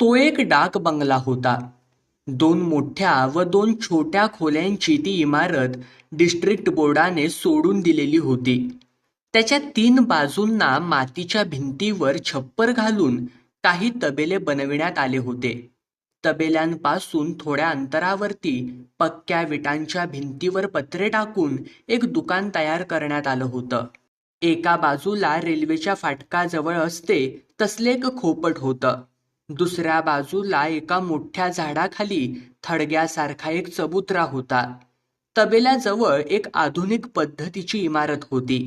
तो एक डाक बंगला होता. दोन मोठ्या व दोन छोट्या खोल्यांची ती इमारत डिस्ट्रिक्ट बोर्डाने सोडून दिलेली होती. त्याच्या तीन बाजूंना मातीच्या भिंतीवर छप्पर घालून काही तबेले बनविण्यात आले होते. तबेल्यांपासून थोड्या अंतरावरती पक्क्या विटांच्या भिंतीवर पत्रे टाकून एक दुकान तयार करण्यात आलं होतं. एका बाजूला रेल्वेच्या फाटकाजवळ असते तसले एक खोपट होतं. दुसऱ्या बाजूला एका मोठ्या झाडाखाली थडग्यासारखा एक चबुतरा होता. तबेल्याजवळ एक आधुनिक पद्धतीची इमारत होती.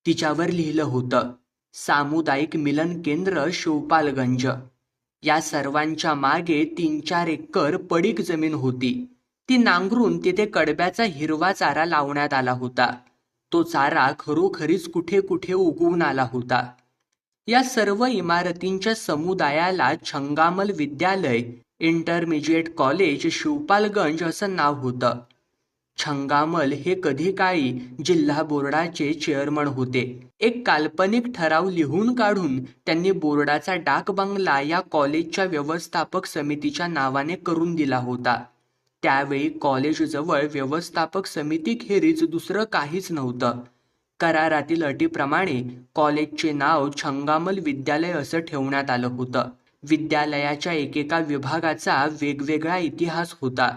तिच्यावर लिहिलं होतं, सामुदायिक मिलन केंद्र शिवपालगंज. या सर्वांच्या मागे 3-4 एकर पडीक जमीन होती. ती नांगरून तिथे कडब्याचा हिरवा चारा लावण्यात आला होता. तो चारा खरोखरीच कुठे कुठे उगवून आला होता. या सर्व इमारतींच्या समुदायाला छंगामल विद्यालय इंटरमिजिएट कॉलेज शिवपालगंज असं नाव होतं. छंगामल हे कधी काळी जिल्हा बोर्डाचे चेअरमन होते. एक काल्पनिक ठराव लिहून काढून त्यांनी बोर्डाचा डाक बंगला या कॉलेजच्या व्यवस्थापक समितीच्या नावाने करून दिला होता. त्यावेळी कॉलेजजवळ व्यवस्थापक समितीखेरीज दुसरं काहीच नव्हतं. करारातील अटीप्रमाणे कॉलेजचे नाव छंगामल विद्यालय असं ठेवण्यात आलं होतं. विद्यालयाच्या एकेका विभागाचा वेगवेगळा इतिहास होता.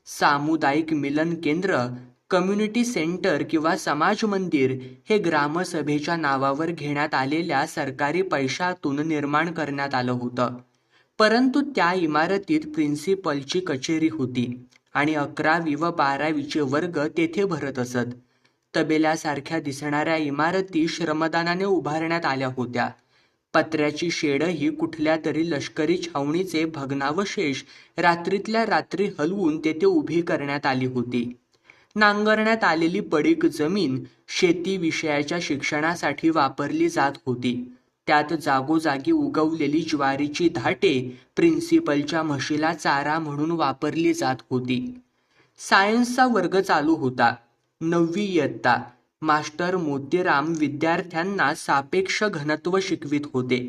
सामुदायिक मिलन केंद्र, कम्युनिटी सेंटर किंवा समाज मंदिर हे ग्रामसभेच्या नावावर घेण्यात आलेल्या सरकारी पैशातून निर्माण करण्यात आलं होतं. परंतु त्या इमारतीत प्रिन्सिपलची कचेरी होती आणि 11वी व 12वीचे वर्ग तेथे भरत असत. तबेल्यासारख्या दिसणाऱ्या इमारती श्रमदानाने उभारण्यात आल्या होत्या. पत्र्याची शेडही कुठल्या तरी लष्करी छावणीचे भग्नावशेष रात्रीतल्या रात्री हलवून तेथे उभी करण्यात आली होती. नांगरण्यात आलेली पडीक जमीन शेती विषयाच्या शिक्षणासाठी वापरली जात होती. त्यात जागोजागी उगवलेली ज्वारीची धाटे प्रिन्सिपलच्या म्हशीला चारा म्हणून वापरली जात होती. सायन्सचा वर्ग चालू होता. 9वी इयत्ता. मास्टर मोतीराम विद्यार्थ्यांना सापेक्ष घनत्व शिकवित होते.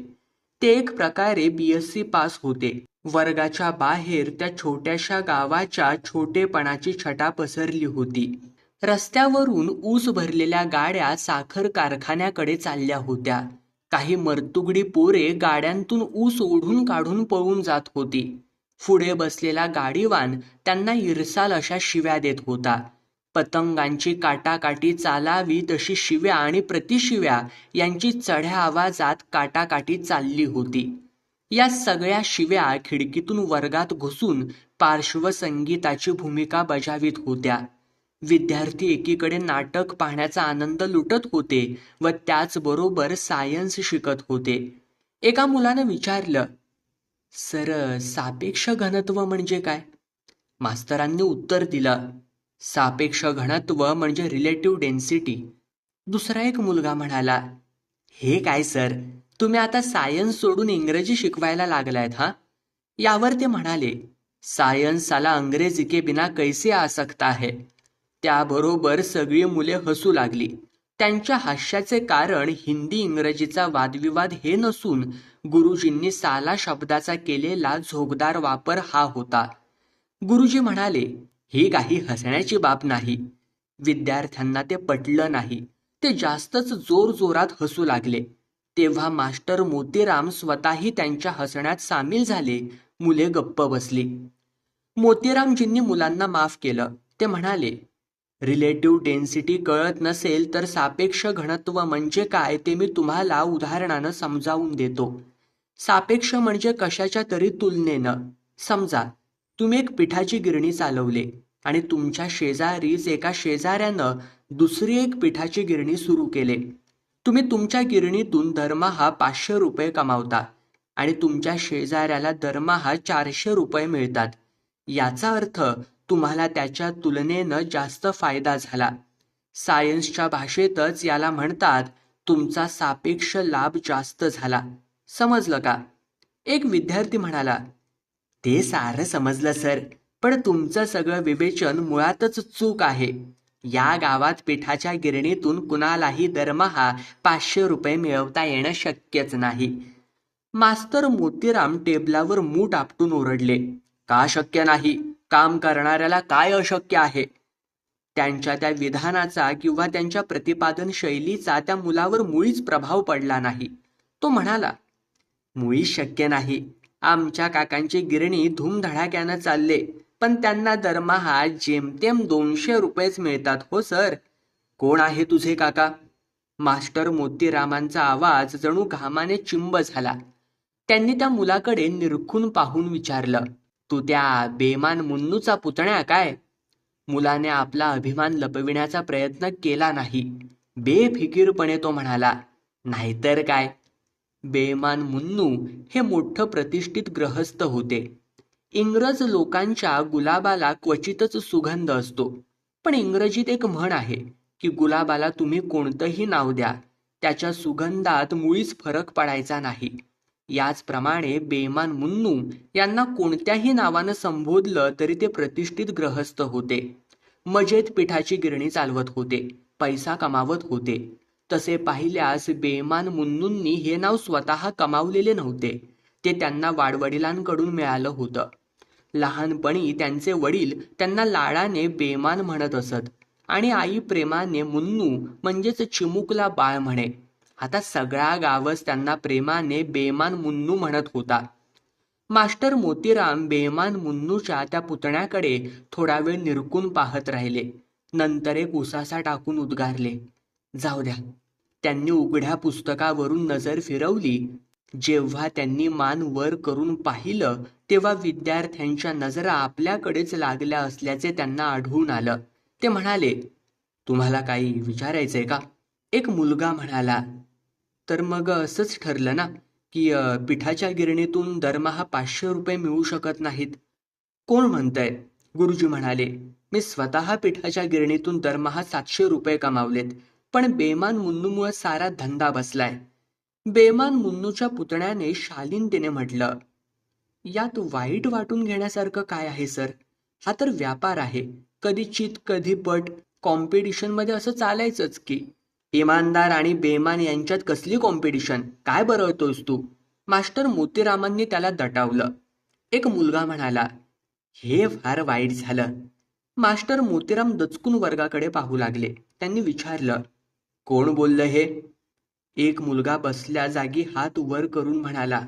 ते एक प्रकारे BSc पास होते. वर्गाच्या बाहेर त्या छोट्याशा गावाच्या छोटेपणाची छटा पसरली होती. रस्त्यावरून ऊस भरलेल्या गाड्या साखर कारखान्याकडे चालल्या होत्या. काही मर्तुगडी पोरे गाड्यांतून ऊस ओढून काढून पळून जात होती. पुढे बसलेला गाडीवान त्यांना इरसाल अशा शिव्या देत होता. पतंगांची काटाकाटी चालावी तशी शिव्या आणि प्रतिशिव्या यांची चढ्या आवाजात काटाकाटी चालली होती. या सगळ्या शिव्या खिडकीतून वर्गात घुसून पार्श्वसंगीताची भूमिका बजावित होत्या. विद्यार्थी एकीकडे नाटक पाहण्याचा आनंद लुटत होते व त्याचबरोबर सायन्स शिकत होते. एका मुलानं विचारलं, सर, सापेक्ष घनत्व म्हणजे काय? मास्तरांनी उत्तर दिलं, सापेक्ष घनत्व म्हणजे रिलेटिव्ह डेन्सिटी. दुसरा एक मुलगा म्हणाला, हे काय सर, तुम्ही आता सायन्स सोडून इंग्रजी शिकवायला लागलायत हा? यावर ते म्हणाले, सायन्स साला अंग्रेजी के बिना कैसे आ सकता है. त्याबरोबर सगळी मुले हसू लागली. त्यांच्या हास्याचे कारण हिंदी इंग्रजीचा वादविवाद हे नसून गुरुजींनी साला शब्दाचा केलेला झोकदार वापर हा होता. गुरुजी म्हणाले, ही काही हसण्याची बाब नाही. विद्यार्थ्यांना ते पटलं नाही. ते जास्तच जोरजोरात हसू लागले. तेव्हा मास्टर मोतीराम स्वतःही त्यांच्या हसण्यात सामील झाले. मुले गप्प बसली. मोतीरामजींनी मुलांना माफ केलं. ते म्हणाले, रिलेटिव्ह डेन्सिटी कळत नसेल तर सापेक्ष घनत्व म्हणजे काय ते मी तुम्हाला उदाहरणानं समजावून देतो. सापेक्ष म्हणजे कशाच्या तरी तुलनेनं. समजा तुम्ही एक पिठाची गिरणी चालवले आणि तुमच्या शेजारीच एका शेजाऱ्यानं दुसरी एक पिठाची गिरणी सुरू केले. तुम्ही तुमच्या गिरणीतून दरमहा 500 रुपये कमावता आणि तुमच्या शेजाऱ्याला दरमहा 400 रुपये मिळतात. याचा अर्थ तुम्हाला त्याच्या तुलनेनं जास्त फायदा झाला. सायन्सच्या भाषेतच याला म्हणतात तुमचा सापेक्ष लाभ जास्त झाला. समजलं का? एक विद्यार्थी म्हणाला, ते सारं समजलं सर, पण तुमचं सगळं विवेचन मुळातच चूक आहे. या गावात पिठाच्या गिरणीतून कुणालाही दरमहा 500 रुपये मिळवता येणं शक्यच नाही. मास्तर मोतीराम टेबलावर मूठ आपटून ओरडले, का शक्य नाही? काम करणाऱ्याला काय अशक्य आहे? त्यांच्या त्या विधानाचा किंवा त्यांच्या प्रतिपादन शैलीचा त्या मुलावर मुळीच प्रभाव पडला नाही. तो म्हणाला, मुळीच शक्य नाही. आमच्या काकांची गिरणी धूमधडाक्यानं चालले, पण त्यांना दरमहा जेमतेम 200 रुपयेच मिळतात हो सर. कोण आहे तुझे काका? मास्टर मोतीरामांचा आवाज जणू घामाने चिंब झाला. त्यांनी त्या मुलाकडे निरखून पाहून विचारलं, तू त्या बेमान मुन्नूचा पुतण्या काय? मुलाने आपला अभिमान लपविण्याचा प्रयत्न केला नाही. बेफिकीरपणे तो म्हणाला, नाहीतर काय. बेमान मुन्नू हे मोठं प्रतिष्ठित ग्रहस्थ होते. इंग्रज लोकांच्या गुलाबाला क्वचितच सुगंध असतो. पण इंग्रजीत एक म्हण आहे की गुलाबाला तुम्ही कोणतंही नाव द्या, त्याच्या सुगंधात मुळीच फरक पडायचा नाही. याचप्रमाणे बेमान मुन्नू यांना कोणत्याही नावानं संबोधलं तरी ते प्रतिष्ठित ग्रहस्थ होते. मजेत पिठाची गिरणी चालवत होते, पैसा कमावत होते. तसे पाहिल्यास बेमान मुन्नूंनी हे नाव स्वतः कमावलेले नव्हते. ते त्यांना वाडवडिलांकडून मिळालं होतं. लहानपणी त्यांचे वडील त्यांना लाडाने बेमान म्हणत असत आणि आई प्रेमाने मुन्नू म्हणजेच चिमुकला बाळ म्हणे. आता सगळा गावच त्यांना प्रेमाने बेमान मुन्नू म्हणत होता. मास्टर मोतीराम बेमान मुन्नूच्या त्या पुतण्याकडे थोडा वेळ निरखून पाहत राहिले. नंतर एक उसासा टाकून उद्गारले, जाऊ द्या. त्यांनी उघड्या पुस्तकावरून नजर फिरवली. जेव्हा त्यांनी मान वर करून पाहिलं तेव्हा विद्यार्थ्यांच्या नजरा आपल्याकडेच लागल्या असल्याचे त्यांना आढळून आलं. ते म्हणाले, तुम्हाला काही विचारायचंय का? एक मुलगा म्हणाला, तर मग असंच ठरलं ना की पिठाच्या गिरणीतून दरमहा 500 रुपये मिळू शकत नाहीत? कोण म्हणतंय? गुरुजी म्हणाले, मी स्वतः पिठाच्या गिरणीतून दरमहा 700 रुपये कमावलेत, पण बेमान मुन्नूमुळे सारा धंदा बसलाय. बेमान मुन्नूच्या पुतण्याने शालीनतेने म्हटलं, यात वाईट वाटून घेण्यासारखं काय आहे सर? हा तर व्यापार आहे. कधी चित कधी पट. कॉम्पिटिशनमध्ये असं चालायचंच की. इमानदार आणि बेमान यांच्यात कसली कॉम्पिटिशन? काय बरळतोस तू? मास्टर मोतीरामांनी त्याला दटावलं. एक मुलगा म्हणाला, हे फार वाईट झालं. मास्टर मोतीराम दचकून वर्गाकडे पाहू लागले. त्यांनी विचारलं, कोण बोललं हे? एक मुलगा बसल्या जागी हात वर करून म्हणाला,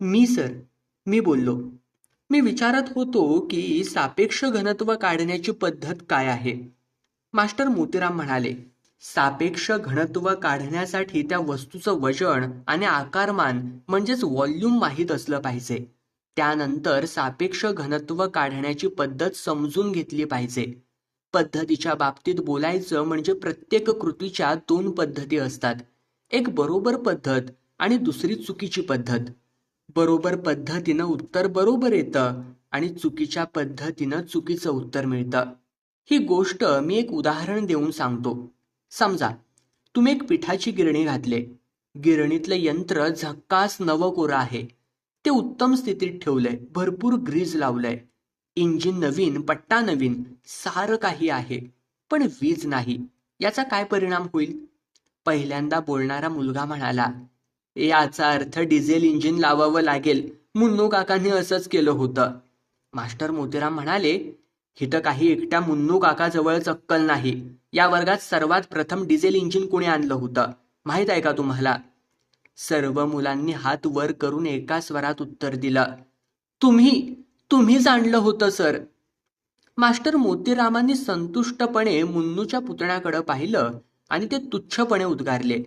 मी सर, मी बोललो. मी विचारत होतो की सापेक्ष घनत्व काढण्याची पद्धत काय आहे? मास्टर मोतीराम म्हणाले, सापेक्ष घनत्व काढण्यासाठी त्या वस्तूचं वजन आणि आकारमान म्हणजेच व्हॉल्यूम माहीत असलं पाहिजे. त्यानंतर सापेक्ष घनत्व काढण्याची पद्धत समजून घेतली पाहिजे. पद्धतीच्या बाबतीत बोलायचं म्हणजे प्रत्येक कृतीच्या 2 पद्धती असतात. एक बरोबर पद्धत आणि दुसरी चुकीची पद्धत. बरोबर पद्धतीनं उत्तर बरोबर येतं आणि चुकीच्या पद्धतीनं चुकीचं उत्तर मिळतं. ही गोष्ट मी एक उदाहरण देऊन सांगतो. समजा तुम्ही एक पिठाची गिरणी घातले. गिरणीतलं यंत्र झक्कास नवकोरं आहे. ते उत्तम स्थितीत ठेवलंय, भरपूर ग्रीज लावलंय. इंजिन नवीन, पट्टा नवीन, सारं काही आहे. पण वीज नाही. याचा काय परिणाम होईल? पहिल्यांदा बोलणारा मुलगा म्हणाला, याचा अर्थ डिझेल इंजिन लावावं लागेल. मुन्नू काकांनी असंच केलं होतं. मास्टर मोतीराम म्हणाले, इथं काही एकट्या मुन्नू काकाजवळच अक्कल नाही. या वर्गात सर्वात प्रथम डिझेल इंजिन कोणी आणलं होतं माहित आहे का तुम्हाला? सर्व मुलांनी हात वर करून एका स्वरात उत्तर दिलं, तुम्हीच आणलं होतं सर. मास्टर मोतीरामांनी संतुष्टपणे मुन्नूच्या पुतण्याकडे पाहिलं आणि ते तुच्छपणे उद्गारले,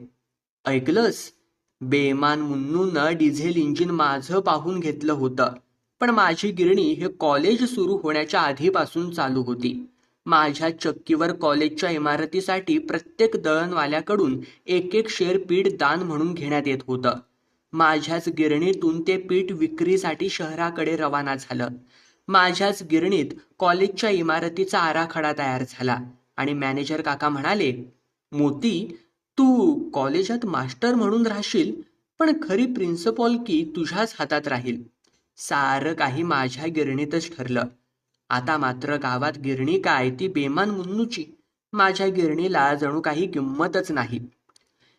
ऐकलंस? बेमान मुन्नूनं डिझेल इंजिन माझं पाहून घेतलं होतं. पण माझी गिरणी हे कॉलेज सुरू होण्याच्या आधीपासून चालू होती. माझ्या चक्कीवर कॉलेजच्या इमारतीसाठी प्रत्येक दळणवाल्याकडून 1-1 शेर पीठ दान म्हणून घेण्यात येत होतं. माझ्याच गिरणीतून ते पीठ विक्रीसाठी शहराकडे रवाना झालं. माझ्याच गिरणीत कॉलेजच्या इमारतीचा आराखडा तयार झाला आणि मॅनेजर काका म्हणाले, मोती, तू कॉलेजात मास्टर म्हणून राहशील, पण खरी प्रिन्सिपॉल की तुझ्याच हातात राहील. सारं काही माझ्या गिरणीतच ठरलं. आता मात्र गावात गिरणी काय ती बेमान मुन्नूची. माझ्या गिरणीला जणू काही किंमतच नाही.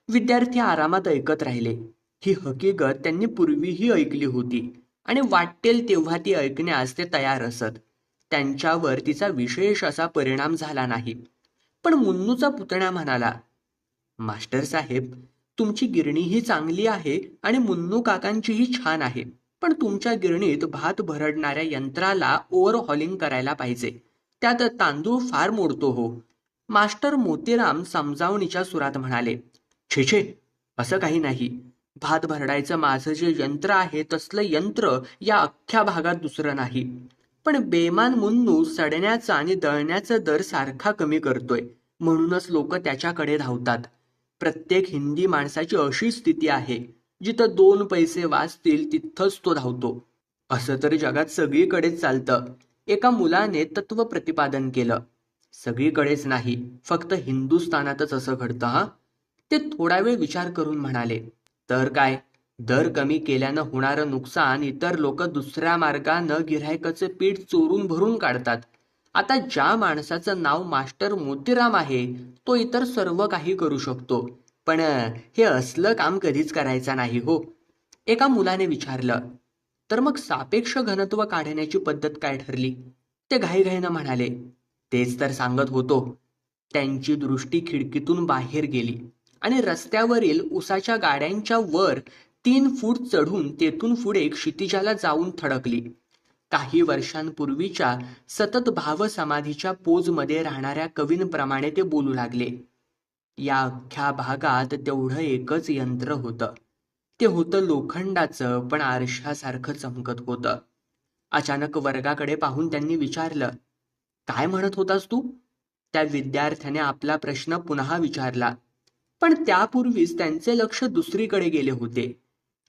विद्यार्थी आरामात ऐकत राहिले. ही हकीकत त्यांनी पूर्वीही ऐकली होती आणि वाटेल तेव्हा ती ऐकण्यास ते तयार असत. त्यांच्यावर तिचा विशेष असा परिणाम झाला नाही. पण मुन्नूचा पुतण्या म्हणाला, मास्टर साहेब, तुमची गिरणीही चांगली आहे आणि मुन्नू काकांचीही छान आहे, पण तुमच्या गिरणीत भात भरडणाऱ्या यंत्राला ओव्हरहॉलिंग करायला पाहिजे. त्यात तांदूळ फार मोडतो हो. मास्टर मोतीराम समजावणीच्या सुरात म्हणाले, छे छे, असं काही नाही. भात भरडायचं माझं जे यंत्र आहे तसलं यंत्र या अख्ख्या भागात दुसरं नाही. पण बेमान मुन्नू सडण्याचा आणि दळण्याचा दर सारखा कमी करतोय, म्हणूनच लोक त्याच्याकडे धावतात. प्रत्येक हिंदी माणसाची अशी स्थिती आहे, जिथं 2 पैसे वाचतील तिथंच तो धावतो. असं तर जगात सगळीकडेच चालतं, एका मुलाने तत्व प्रतिपादन केलं. सगळीकडेच नाही, फक्त हिंदुस्थानातच असं घडतं हा. ते थोडा वेळ विचार करून म्हणाले, तर काय, दर कमी केल्यानं होणारं नुकसान इतर लोक दुसऱ्या मार्गानं गिऱ्हाईकाचं पीठ चोरून भरून काढतात. आता ज्या माणसाचं नाव मास्टर मोतीराम आहे तो इतर सर्व काही करू शकतो, पण हे असलं काम कधीच करायचं नाही हो. एका मुलाने विचारलं, तर मग सापेक्ष घनत्व काढण्याची पद्धत काय ठरली? ते घाईघाईनं म्हणाले, तेच तर सांगत होतो. त्यांची दृष्टी खिडकीतून बाहेर गेली आणि रस्त्यावरील उसाच्या गाड्यांच्या वर 3 फूट चढून तेथून पुढे क्षितिजाला जाऊन थडकली. काही वर्षांपूर्वीच्या सतत भावसमाधीच्या पोजमध्ये राहणाऱ्या कवींप्रमाणे ते बोलू लागले. या अख्ख्या भागात तेवढं एकच यंत्र होतं. ते होतं लोखंडाचं, पण आरशासारखं चमकत होतं. अचानक वर्गाकडे पाहून त्यांनी विचारलं, काय म्हणत होतास तू? त्या विद्यार्थ्याने आपला प्रश्न पुन्हा विचारला, पण त्यापूर्वीच त्यांचे लक्ष दुसरीकडे गेले होते.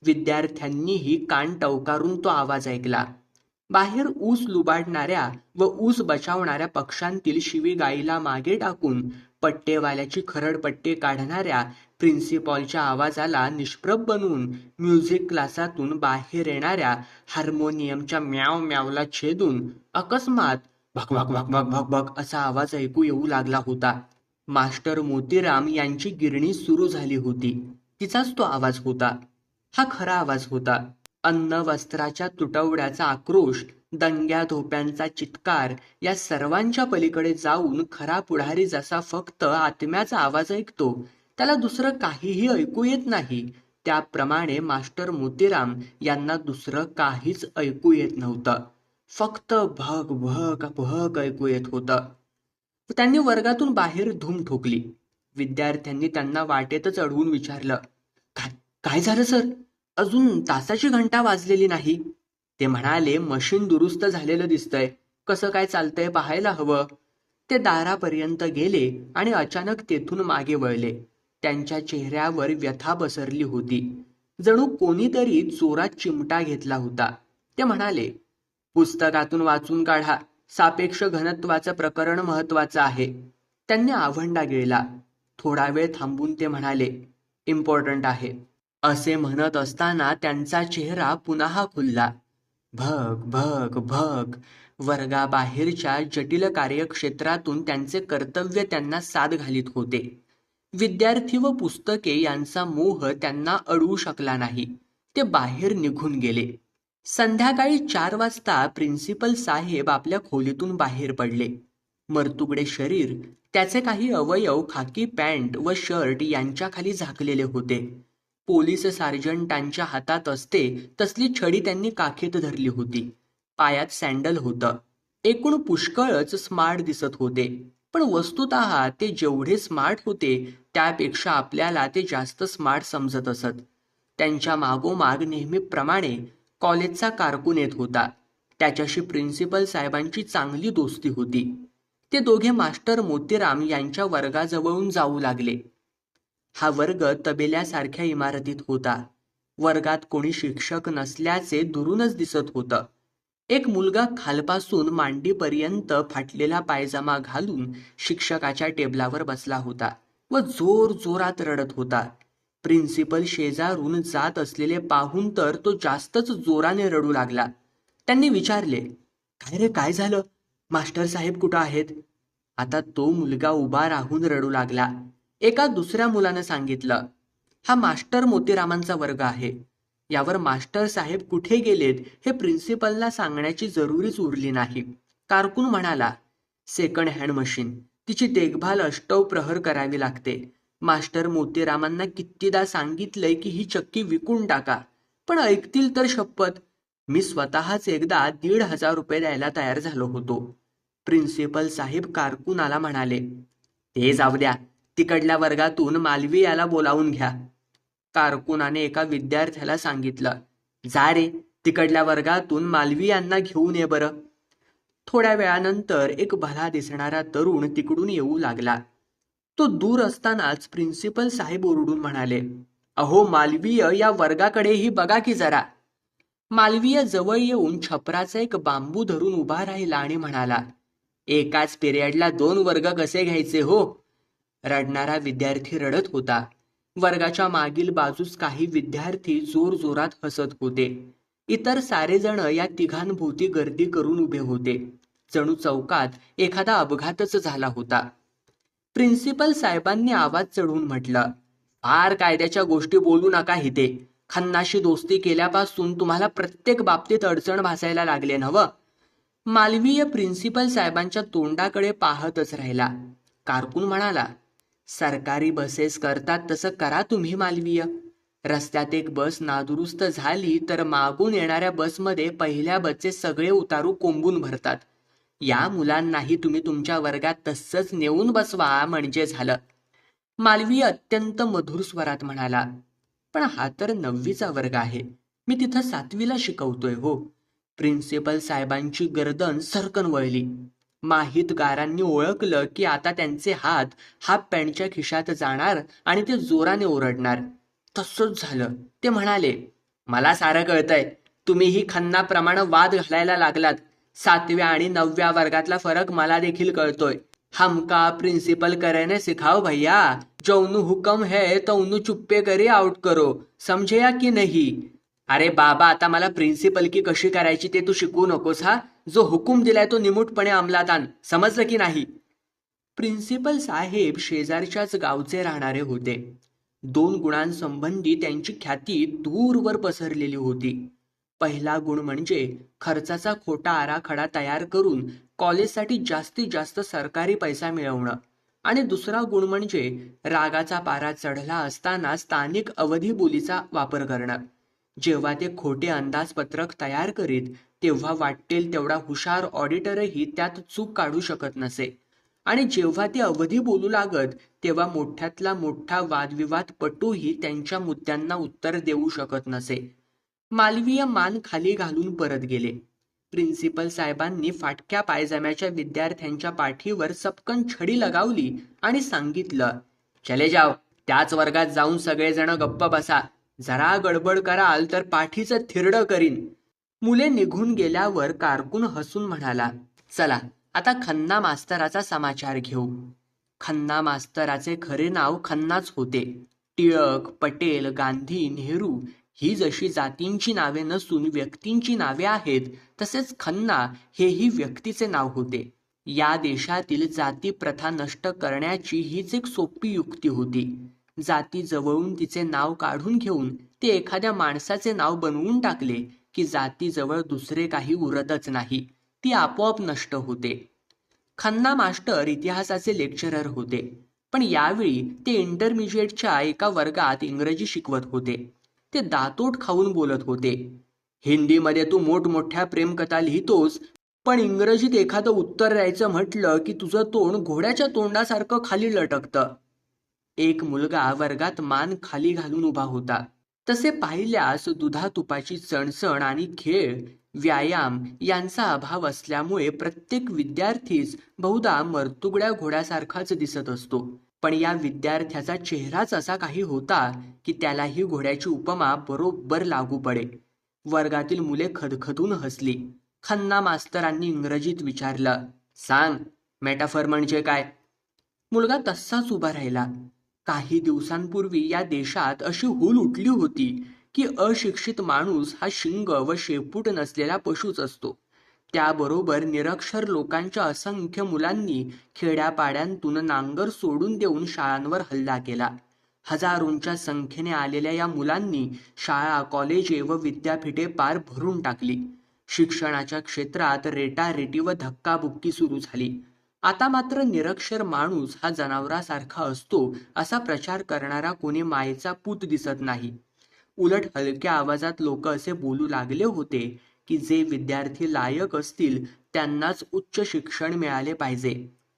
विद्यार्थ्यांनीही कान टवकारून तो आवाज ऐकला. बाहेर ऊस लुबाडणाऱ्या व ऊस बचावणाऱ्या पक्षांतील शिवीगाईला मागे टाकून पट्टेवाल्याची खरडपट्टे काढणाऱ्या प्रिन्सिपॉलच्या आवाजाला निष्प्रभ बनवून म्युझिक क्लासातून बाहेर येणाऱ्या हार्मोनियमच्या म्याव म्यावला छेदून अकस्मात भक भक भक भक भक भक असा आवाज ऐकू येऊ लागला होता. मास्टर मोतीराम यांची गिरणी सुरू झाली होती. तिचाच तो आवाज होता. हा खरा आवाज होता. अन्न वस्त्राच्या तुटवड्याचा आक्रोश, दंग्या धोप्यांचा चित्कार या सर्वांच्या पलीकडे जाऊन खरा पुढारी जसा फक्त आत्म्याचा आवाज ऐकतो, त्याला दुसरं काहीही ऐकू येत नाही, त्याप्रमाणे मास्टर मोतीराम यांना दुसरं काहीच ऐकू येत नव्हतं. फक्त भग भग भग ऐकू येत होतं. त्यांनी वर्गातून बाहेर धूम ठोकली. विद्यार्थ्यांनी त्यांना वाटेतच अडवून विचारलं, काय काय झालं सर? अजून तासाची घंटा वाजलेली नाही. ते म्हणाले, मशीन दुरुस्त झालेलं दिसतंय, कसं काय चालतंय पाहायला हवं. ते दारापर्यंत गेले आणि अचानक तेथून मागे वळले. त्यांच्या चेहऱ्यावर व्यथा बसरली होती, जणू कोणीतरी जोरात चिमटा घेतला होता. ते म्हणाले, पुस्तकातून वाचून काढा, सापेक्ष घनत्वाचं प्रकरण महत्वाचं आहे. त्यांनी आवंडा गिळला. थोडा वेळ थांबून ते म्हणाले, इम्पॉर्टंट आहे. असे म्हणत असताना त्यांचा चेहरा पुन्हा खुलला. भग भग भग. वर्गाबाहेरच्या जटिल कार्यक्षेत्रातून त्यांचे कर्तव्य त्यांना साद घालीत होते. विद्यार्थी व पुस्तके यांचा मोह त्यांना अडवू शकला नाही. ते बाहेर निघून गेले. संध्याकाळी 4 वाजता प्रिन्सिपल साहेब आपल्या खोलीतून बाहेर पडले. मर्तुगडे शरीर, त्याचे काही अवयव खाकी पॅन्ट व शर्ट यांच्या खाली झाकलेले होते. पोलीस सार्जंटांच्या हातात असते तसली छडी त्यांनी काखेत धरली होती. पायात सँडल होतं. एकूण पुष्कळच स्मार्ट दिसत होते, पण वस्तुतः ते जेवढे स्मार्ट होते त्यापेक्षा आपल्याला ते जास्त स्मार्ट समजत असत. त्यांच्या मागोमाग नेहमीप्रमाणे कॉलेजचा कारकून येत होता. त्याच्याशी प्रिन्सिपल साहेबांची चांगली दोस्ती होती. ते दोघे मास्टर मोतीराम यांच्या वर्गाजवळून जाऊ लागले. हा वर्ग तबेल्यासारख्या इमारतीत होता. वर्गात कोणी शिक्षक नसल्याचे दुरूनच दिसत होतं. एक मुलगा खालपासून मांडीपर्यंत फाटलेला पायजमा घालून शिक्षकाच्या टेबलावर बसला होता व जोर जोरात रडत होता. प्रिन्सिपल शेजारून जात असलेले पाहून तर तो जास्तच जोराने रडू लागला. त्यांनी विचारले, काय रे, काय झालं? मास्टर साहेब कुठं आहेत? आता तो मुलगा उभा राहून रडू लागला. एका दुसऱ्या मुलानं सांगितलं, हा मास्टर मोतीरामांचा वर्ग आहे. यावर मास्टर साहेब कुठे गेलेत हे प्रिन्सिपलला सांगण्याची जरुरीच उरली नाही. कारकून म्हणाला, सेकंड हँड मशीन, तिची देखभाल अष्टप्रहर करावी लागते. मास्टर मोतीरामांना कितीदा सांगितलंय की ही चक्की विकून टाका, पण ऐकतील तर शपथ. मी स्वतःच एकदा 1,500 रुपये द्यायला तयार झालो होतो. प्रिन्सिपल साहेब कारकुनाला म्हणाले, ते जाऊ द्या, तिकडल्या वर्गातून मालवी याला बोलावून घ्या. कारकुनाने एका विद्यार्थ्याला सांगितलं, जा रे, तिकडल्या वर्गातून मालवी यांना घेऊन ये बरं. थोड्या वेळानंतर एक भला दिसणारा तरुण तिकडून येऊ लागला. तो दूर असतानाच प्रिन्सिपल साहेब ओरडून म्हणाले, अहो मालवीय, या वर्गाकडेही बघा की जरा. मालवीय जवळ येऊन छपराचा एक बांबू धरून उभा राहिला आणि म्हणाला, एकाच पिरियडला 2 वर्ग कसे घ्यायचे हो? रडणारा विद्यार्थी रडत होता. वर्गाच्या मागील बाजूस काही विद्यार्थी जोरजोरात हसत होते. इतर सारेजण या तिघांभोवती गर्दी करून उभे होते. जणू चौकात एखादा अपघातच झाला होता. प्रिन्सिपल साहेबांनी आवाज चढवून म्हटलं, फार कायद्याच्या गोष्टी बोलू नका इथे. खन्नाशी दोस्ती केल्यापासून तुम्हाला प्रत्येक बाबतीत अडचण भासायला लागले नव्ह. मालवीय प्रिन्सिपल साहेबांच्या तोंडाकडे पाहतच राहिला. कारकून म्हणाला, सरकारी बसेस करतात तसं करा तुम्ही मालवीय. रस्त्यात एक बस नादुरुस्त झाली तर मागून येणाऱ्या बसमध्ये पहिल्या बसचे सगळे उतारू कोंबून भरतात. या मुलांनाही तुम्ही तुमच्या वर्गात तसंच नेऊन बसवा म्हणजे झालं. मालवीय अत्यंत मधुर स्वरात म्हणाला, पण हा तर 9वीचा वर्ग आहे, मी तिथं 7वीला शिकवतोय हो. प्रिन्सिपल साहेबांची गर्दन सरकन वळली. माहितगारांनी ओळखलं की आता त्यांचे हात हाफ पॅन्टच्या खिशात जाणार आणि ते जोराने ओरडणार. तसंच झालं. ते म्हणाले, मला सारं कळतंय, तुम्हीही खन्नाप्रमाणे वाद घालायला लागलात. 7व्या आणि 9व्या वर्गातला फरक मला देखील कळतोय. हमका प्रिन्सिपल करने सिखाओ भैया, जौनू हुकम है तौनू चुप्पे करी आउट करो, समझेया की नाही? अरे बाबा, आता मला प्रिन्सिपल की कशी करायची ते तू शिकवू नकोस हा. जो हुकूम दिलाय तो निमूटपणे अंमलात आण, समजलं की नाही? प्रिन्सिपल साहेब शेजारच्याच गावचे राहणारे होते. 2 गुणांसंबंधी त्यांची ख्याती दूरवर पसरलेली होती. पहिला गुण म्हणजे खर्चाचा खोटा आराखडा तयार करून कॉलेजसाठी जास्तीत जास्त सरकारी पैसा मिळवणं, आणि दुसरा गुण म्हणजे रागाचा पारा चढला असताना स्थानिक अवधी बोलीचा वापर करणं. जेव्हा ते खोटे अंदाजपत्रक तयार करीत तेव्हा वाटेल तेवढा हुशार ऑडिटरही त्यात चूक काढू शकत नसे, आणि जेव्हा ते अवधी बोलू लागत तेव्हा मोठ्यातला मोठा वादविवाद पटूही त्यांच्या मुद्द्यांना उत्तर देऊ शकत नसे. मालवीय मान खाली घालून परत गेले. प्रिन्सिपल साहेबांनी फाटक्या पायजम्याच्या विद्यार्थ्यांच्या पाठीवर सपकन छडी लगावली आणि सांगितलं, चले जाव, त्याच वर्गात जाऊन सगळेजण गप्प बसा. जरा गडबड कराल तर पाठीचं थिरडं करीन. मुले निघून गेल्यावर कारकून हसून म्हणाला, चला आता खन्ना मास्तराचा समाचार घेऊ. खन्ना मास्तराचे खरे नाव खन्नाच होते. टिळक, पटेल, गांधी, नेहरू ही जशी जातींची नावे नसून व्यक्तींची नावे आहेत, तसेच खन्ना हेही व्यक्तीचे नाव होते. या देशातील जाती प्रथा नष्ट करण्याची हीच एक सोपी युक्ती होती. जाती जवळून तिचे नाव काढून घेऊन ते एखाद्या माणसाचे नाव बनवून टाकले की जातीजवळ दुसरे काही उरतच नाही, ती आपोआप नष्ट होते. खन्ना मास्टर इतिहासाचे लेक्चरर होते, पण यावेळी ते इंटरमिजिएटच्या एका वर्गात इंग्रजी शिकवत होते. ते दातोट खाऊन बोलत होते. हिंदीमध्ये तू मोठमोठ्या प्रेमकथा लिहितोस, पण इंग्रजीत एखादं उत्तर द्यायचं म्हटलं की तुझं तोंड घोड्याच्या तोंडासारखं खाली लटकतं. एक मुलगा वर्गात मान खाली घालून उभा होता. तसे पाहिल्यास दुधातुपाची चणचण आणि खेळ, व्यायाम यांचा अभाव असल्यामुळे प्रत्येक विद्यार्थीच बहुधा मरतुगड्या घोड्यासारखाच दिसत असतो. पण या विद्यार्थ्याचा चेहराच असा काही होता की त्यालाही घोड्याची उपमा बरोबर लागू पडे. वर्गातील मुले खदखदून हसली. खन्ना मास्तरांनी इंग्रजीत विचारलं, सांग, मेटाफर म्हणजे काय? मुलगा तसाच उभा राहिला. काही दिवसांपूर्वी या देशात अशी हूल उठली होती की अशिक्षित माणूस हा शिंग व शेपूट नसलेला पशूच असतो. त्याबरोबर निरक्षर लोकांच्या असंख्य मुलांनी खेड्यापाड्यांतून नांगर सोडून देऊन शाळांवर हल्ला केला. हजारोंच्या संख्येने आलेल्या या मुलांनी शाळा, कॉलेजे व विद्यापीठे पार भरून टाकली. शिक्षणाच्या क्षेत्रात रेटारेटी व धक्काबुक्की सुरू झाली. आता मात्र निरक्षर माणूस हा जनावरासारखा असतो असा प्रचार करणारा कोणी मायेचा पूत दिसत नाही. उलट हलक्या आवाजात लोक असे बोलू लागले होते की जे विद्यार्थी लायक असतील त्यांनाच उच्च शिक्षण मिळाले पाहिजे,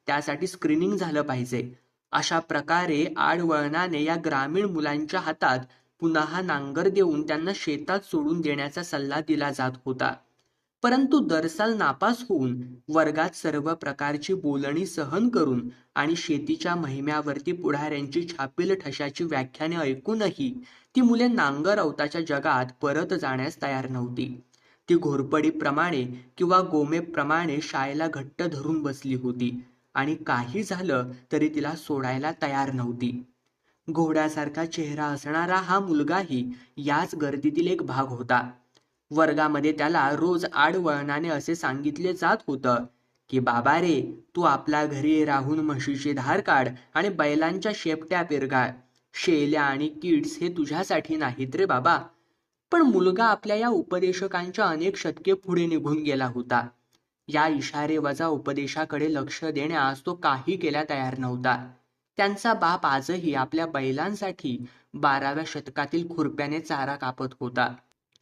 त्यासाठी स्क्रीनिंग झालं पाहिजे. अशा प्रकारे आडवळणाने या ग्रामीण मुलांच्या हातात पुन्हा नांगर देऊन त्यांना शेतात सोडून देण्याचा सल्ला दिला जात होता. परंतु दरसाल नापास होऊन वर्गात सर्व प्रकारची बोलणी सहन करून आणि शेतीच्या महिम्यावरती पुढाऱ्यांची छापील ठशाची व्याख्याने ऐकूनही ती मुले नांगर अवताच्या जगात परत जाण्यास तयार नव्हती. ती घोरपडीप्रमाणे किंवा गोमेप्रमाणे शाळेला घट्ट धरून बसली होती आणि काही झालं तरी तिला सोडायला तयार नव्हती. घोड्यासारखा चेहरा असणारा हा मुलगाही याच गर्दीतील एक भाग होता. वर्गामध्ये त्याला रोज आडवळणाने असे सांगितले जात होतं की बाबा रे, तू आपल्या घरी राहून म्हशीची धार काढ आणि बैलांच्या शेपट्या पिरगाळ. शेल्या आणि किड्स हे तुझ्यासाठी नाहीत रे बाबा. पण मुलगा आपल्या या उपदेशकांच्या अनेक शतके पुढे निघून गेला होता. या इशारेवजा उपदेशाकडे लक्ष देण्यास तो काही केल्या तयार नव्हता. त्यांचा बाप आजही आपल्या बैलांसाठी 12व्या शतकातील खुरप्याने चारा कापत होता.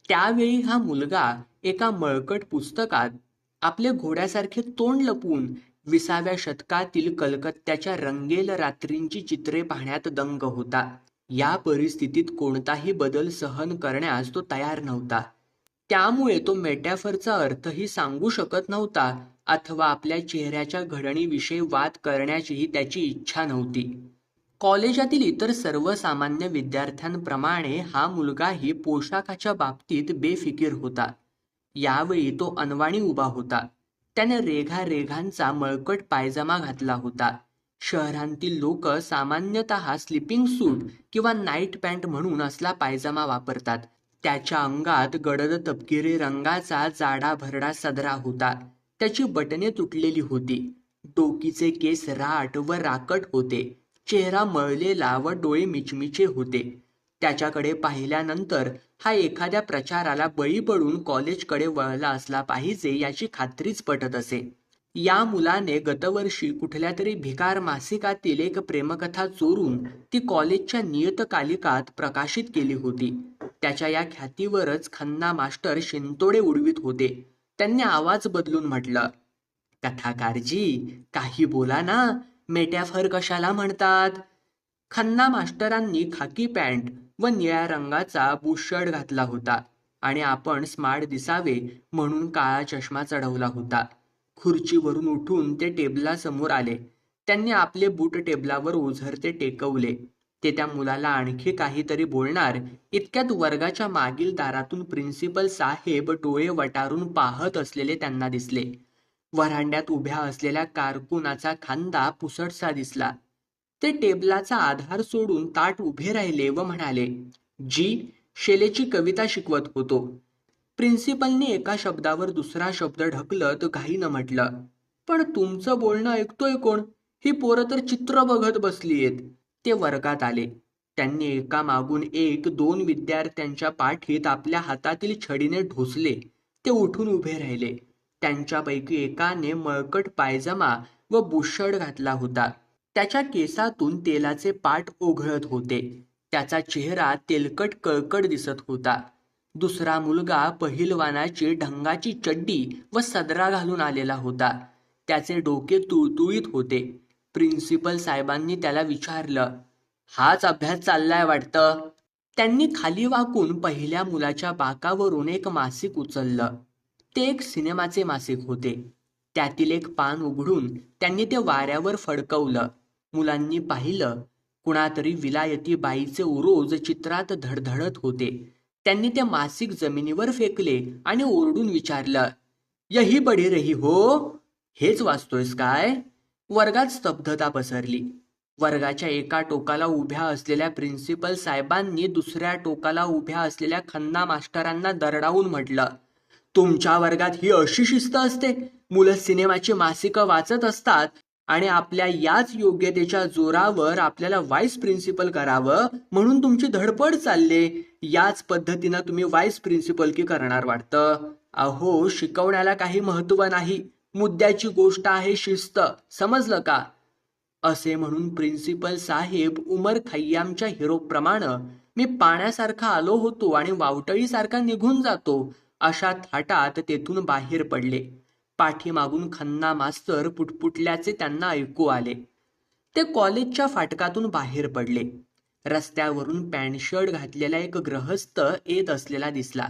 त्यावेळी हा मुलगा एका मळकट पुस्तकात आपले घोड्यासारखे तोंड लपवून 20व्या शतकातील कलकत्त्याच्या रंगेल रात्रींची चित्रे पाहण्यात दंग होता. या परिस्थितीत कोणताही बदल सहन करण्यास तो तयार नव्हता. त्यामुळे तो मेटॅफरचा अर्थही सांगू शकत नव्हता अथवा आपल्या चेहऱ्याच्या घडणीविषयी वाद करण्याचीही त्याची इच्छा नव्हती. कॉलेजातील इतर सर्वसामान्य विद्यार्थ्यांप्रमाणे हा मुलगाही पोशाखाच्या बाबतीत बेफिकीर होता. यावेळी तो अनवाणी उभा होता. त्याने रेघारेघांचा मळकट पायजमा घातला होता. शहरांतील लोक सामान्यतः स्लीपिंग सूट किंवा नाईट पॅन्ट म्हणून असला पायजमा वापरतात. त्याच्या अंगात गडद तपकिरी रंगाचा जाडा भरडा सदरा होता. त्याची बटणे तुटलेली होती. डोकीचे केस राट व राकट होते. चेहरा मळलेला व डोळे मिचमिचे होते. त्याच्याकडे पाहिल्यानंतर हा एखाद्या प्रचाराला बळी पडून कॉलेजकडे वळला असला पाहिजे याची खात्रीच पटत असे. या मुलाने गतवर्षी कुठल्या तरी भिकार मासिकातील एक प्रेमकथा चोरून ती कॉलेजच्या नियतकालिकात प्रकाशित केली होती. त्याच्या या ख्यातीवरच खन्ना मास्टर शिंतोडे उडवीत होते. त्यांनी आवाज बदलून म्हटलं, कथाकारजी, काही बोला ना, मेटॅफर कशाला म्हणतात? खन्ना मास्टरांनी खाकी पॅन्ट व निळ्या रंगाचा बुशर्ट घातला होता आणि आपण स्मार्ट दिसावे म्हणून काळा चष्मा चढवला होता. खुर्चीवरून उठून ते टेबलासमोर आले. त्यांनी आपले बूट टेबलावर ओझरते टेकवले. ते त्या मुलाला आणखी काहीतरी बोलणार इतक्यात वर्गाच्या मागील दारातून प्रिन्सिपल साहेब डोळे वटारून पाहत असलेले त्यांना दिसले. व्हरांड्यात उभ्या असलेल्या कारकुनाचा खांदा पुसटसा दिसला. ते टेबलाचा आधार सोडून ताट उभे राहिले व म्हणाले, जी, शेलेची कविता शिकवत होतो. प्रिन्सिपलने एका शब्दावर दुसरा शब्द ढकलत घाईनं म्हटलं, पण तुमचं बोलणं ऐकतोय कोण? ही पोरं तर चित्र बघत बसलीयेत. ते वर्गात आले. त्यांनी एका मागून एक 2 विद्यार्थ्यांच्या पाठीत आपल्या हातातील छडीने ढोसले. ते उठून उभे राहिले. त्यांच्यापैकी एकाने मळकट पायजमा व बुशर्ट घातला होता. त्याच्या केसातून तेलाचे पाट ओघळत होते. त्याचा चेहरा तेलकट कळकट दिसत होता. दुसरा मुलगा पहिलवानाची ढंगाची चड्डी व सदरा घालून आलेला होता. त्याचे डोके तुळतुळीत होते. प्रिन्सिपल साहेबांनी त्याला विचारलं, हाच अभ्यास चाललाय वाटतं? त्यांनी खाली वाकून पहिल्या मुलाच्या बाकावरून एक मासिक उचललं. ते एक सिनेमाचे मासिक होते. त्यातील एक पान उघडून त्यांनी ते वाऱ्यावर फडकवलं. मुलांनी पाहिलं. कुणातरी विलायती बाईचे उरोज चित्रात धडधडत होते. त्यांनी ते मासिक जमिनीवर फेकले आणि ओरडून विचारलं, यही बडी रही हो? हेच वाचतोयस काय? वर्गात स्तब्धता पसरली. वर्गाच्या एका टोकाला उभ्या असलेल्या प्रिन्सिपल साहेबांनी दुसऱ्या टोकाला उभ्या असलेल्या खन्ना मास्टरांना दरडावून म्हटलं, तुमच्या वर्गात ही अशी शिस्त असते? मुलं सिनेमाची मासिकं वाचत असतात आणि आपल्या याच योग्यतेच्या जोरावर आपल्याला व्हाईस प्रिन्सिपल करावं म्हणून तुमची धडपड चालले. याच पद्धतीनं तुम्ही व्हाईस प्रिन्सिपल की करणार वाटतं. अहो, शिकवण्याला काही महत्व नाही, मुद्द्याची गोष्ट आहे शिस्त, समजलं का? असे म्हणून प्रिन्सिपल साहेब उमर खय्यामच्या हिरोप्रमाणे मी पाण्यासारखा आलो होतो आणि वावटळीसारखा निघून जातो अशा थाटात तेथून बाहेर पडले. पाठीमागून खन्ना मास्तर पुटपुटल्याचे त्यांना ऐकू आले. ते कॉलेजच्या फाटकातून बाहेर पडले. रस्त्यावरून पॅन्ट शर्ट घातलेला एक गृहस्थ येत असलेला दिसला.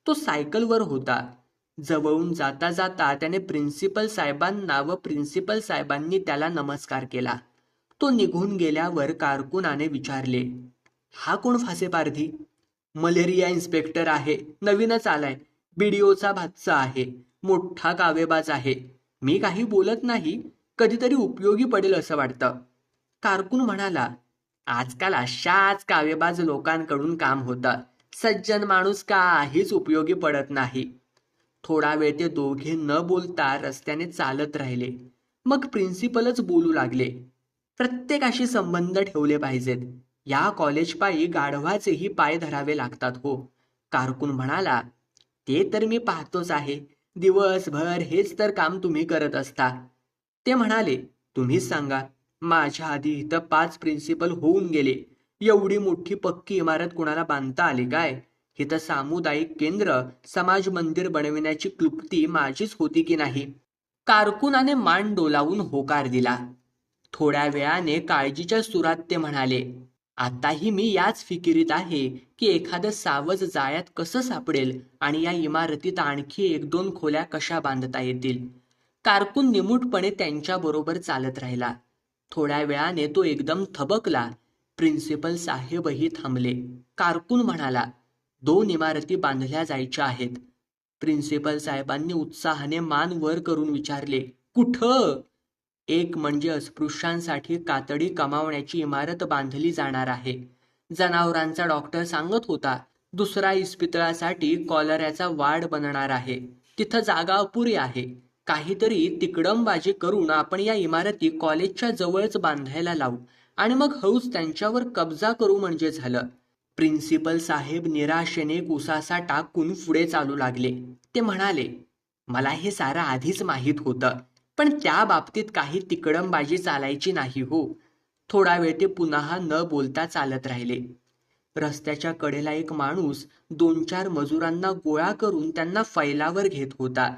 तो सायकलवर होता. जवळून जाता जाता त्याने प्रिन्सिपल साहेबांना व प्रिन्सिपल साहेबांनी त्याला नमस्कार केला. तो निघून गेल्यावर कारकुनाने विचारले, हा कोण फासेपारधी? मलेरिया इन्स्पेक्टर आहे, नवीनच आलाय, बीडीओचा भाचा आहे, मोठा कावेबाज आहे. मी काही बोलत नाही, कधीतरी उपयोगी पडेल असं वाटतं. कारकून म्हणाला, आजकाल अशाच कावेबाज लोकांकडून काम होतं. सज्जन माणूस काहीच उपयोगी पडत नाही. थोडा वेळ ते दोघे न बोलता रस्त्याने चालत राहिले. मग प्रिन्सिपलच बोलू लागले, प्रत्येकाशी संबंध ठेवले पाहिजेत. या कॉलेजपायी गाढवाचेही पाय धरावे लागतात हो. कारकून म्हणाला, ते तर मी पाहतोच आहे, दिवसभर हेच तर काम तुम्ही करत असता. ते म्हणाले, तुम्हीच सांगा, माझ्या आधी इथं 5 प्रिन्सिपल होऊन गेले. एवढी मोठी पक्की इमारत कुणाला बांधता आली काय? इथं सामुदायिक केंद्र, समाज मंदिर बनविण्याची क्लुप्ती माझीच होती की नाही? कारकुनाने मान डोलावून होकार दिला. थोड्या वेळाने काळजीच्या सुरात ते म्हणाले, आताही मी याच फिकिरीत आहे की एखादं सावज जाळ्यात कसं सापडेल आणि या इमारतीत आणखी 1-2 खोल्या कशा बांधता येतील. कारकून निमूटपणे त्यांच्याबरोबर चालत राहिला. थोड्या वेळाने तो एकदम थबकला. प्रिन्सिपल साहेबही थांबले. कारकून म्हणाला, 2 इमारती बांधल्या जायच्या आहेत. प्रिन्सिपल साहेबांनी उत्साहाने मान वर करून विचारले, कुठं? एक म्हणजे अस्पृश्यांसाठी कातडी कमावण्याची इमारत बांधली जाणार आहे. जनावरांचा डॉक्टर सांगत होता. दुसरा इस्पितळासाठी कॉलऱ्याचा वार्ड बनणार आहे. तिथं जागा अपुरी आहे. काहीतरी तिकडमबाजी करून आपण या इमारती कॉलेजच्या जवळच बांधायला लावू आणि मग हौस त्यांच्यावर कब्जा करू म्हणजे झालं. प्रिन्सिपल साहेब निराशेने उसासा टाकून पुढे चालू लागले. ते म्हणाले, मला हे सारं आधीच माहीत होतं, पण त्या बाबतीत काही तिकडमबाजी चालायची नाही हो. थोडा वेळ ते पुन्हा न बोलता चालत राहिले. रस्त्याच्या कडेला एक माणूस 2-4 मजुरांना गोळा करून त्यांना फैलावर घेत होता.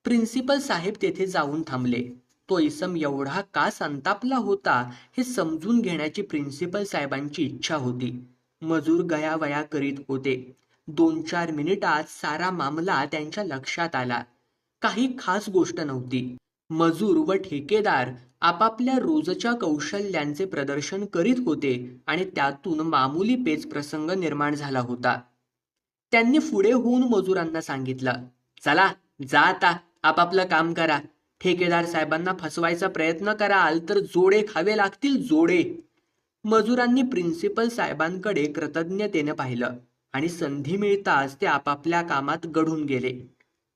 प्रिन्सिपल साहेब तेथे जाऊन थांबले. तो इसम एवढा का संतापला होता हे समजून घेण्याची प्रिन्सिपल साहेबांची इच्छा होती. मजूर गयावया करीत होते. 2-4 मिनिटात सारा मामला त्यांच्या लक्षात आला. काही खास गोष्ट नव्हती. मजूर व ठेकेदार आपापल्या रोजच्या कौशल्यांचे प्रदर्शन करीत होते आणि त्यातून मामूली पेच प्रसंग निर्माण झाला होता. त्यांनी पुढे होऊन मजुरांना सांगितलं, चला जा आता, आपापलं काम करा. ठेकेदार साहेबांना फसवायचा प्रयत्न कराल तर जोडे खावे लागतील, जोडे. मजुरांनी प्रिन्सिपल साहेबांकडे कृतज्ञतेने पाहिलं आणि संधी मिळताच ते आपापल्या कामात गढून गेले.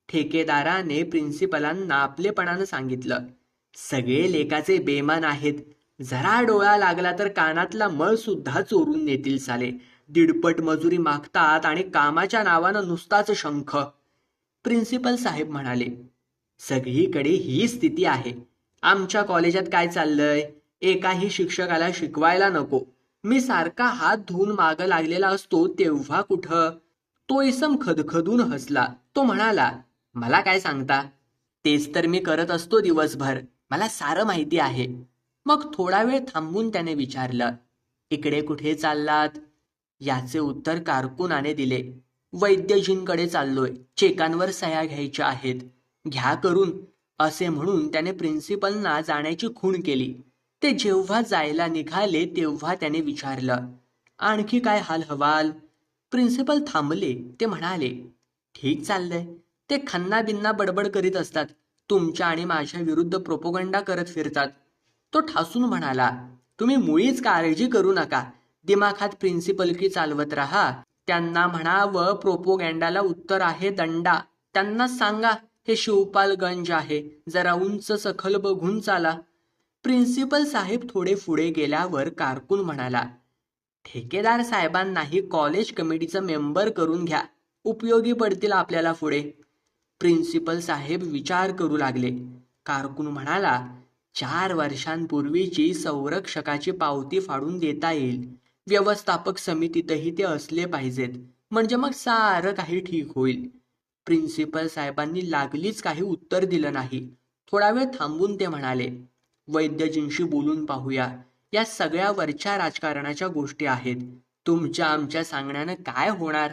ठेकेदाराने प्रिन्सिपलांना आपलेपणानं सांगितलं, सगळे लेकाचे बेमान आहेत. जरा डोळा लागला तर कानातला मळ सुद्धा चोरून नेतील साले. दीडपट मजुरी मागतात आणि कामाच्या नावानं नुसताच शंख. प्रिन्सिपल साहेब म्हणाले, सगळीकडे ही स्थिती आहे. आमच्या कॉलेजात काय चाललंय? एकाही शिक्षकाला शिकवायला नको. मी सारखा हात धुवून मागं लागलेला असतो तेव्हा कुठं? तो इसम खदखदून हसला. तो म्हणाला, मला काय सांगता? तेच तर मी करत असतो दिवसभर. मला सारं माहिती आहे. मग थोडा वेळ थांबून त्याने विचारलं, इकडे कुठे चाललात? याचे उत्तर कारकुनाने दिले, वैद्यजींकडे चाललोय. चेकांवर सह्या घ्यायच्या आहेत. घ्या करून. असे म्हणून त्याने प्रिन्सिपलना जाण्याची खूण केली. ते जेव्हा जायला निघाले तेव्हा त्याने विचारलं, आणखी काय हाल हवाल? प्रिन्सिपल थांबले. ते म्हणाले, ठीक चाललंय. ते खन्ना बिन्ना बडबड करीत असतात. तुमच्या आणि माझ्या विरुद्ध प्रोपोगंडा करत फिरतात. तो ठासून म्हणाला, तुम्ही मुळीच काळजी करू नका. दिमाखात प्रिन्सिपल की चालवत राहा. त्यांना म्हणावं प्रोपोगंडाला उत्तर आहे दंडा. त्यांना सांगा हे शिवपालगंज आहे, जरा उंच सखल बघून चाला. प्रिन्सिपल साहेब थोडे पुढे गेल्यावर कारकून म्हणाला, ठेकेदार साहेबांनाही कॉलेज कमिटीचं मेंबर करून घ्या, उपयोगी पडतील आपल्याला पुढे. प्रिन्सिपल साहेब विचार करू लागले. कारकून म्हणाला, 4 वर्षांपूर्वीची संरक्षकाची पावती फाडून देता येईल. व्यवस्थापक समितीतही ते असले पाहिजेत, म्हणजे मग सारं काही ठीक होईल. प्रिन्सिपल साहेबांनी लागलीच काही उत्तर दिलं नाही. थोडा वेळ थांबून ते म्हणाले, वैद्यजींशी बोलून पाहूया. या सगळ्या वरच्या राजकारणाच्या गोष्टी आहेत. तुमच्या आमच्या सांगण्यानं काय होणार?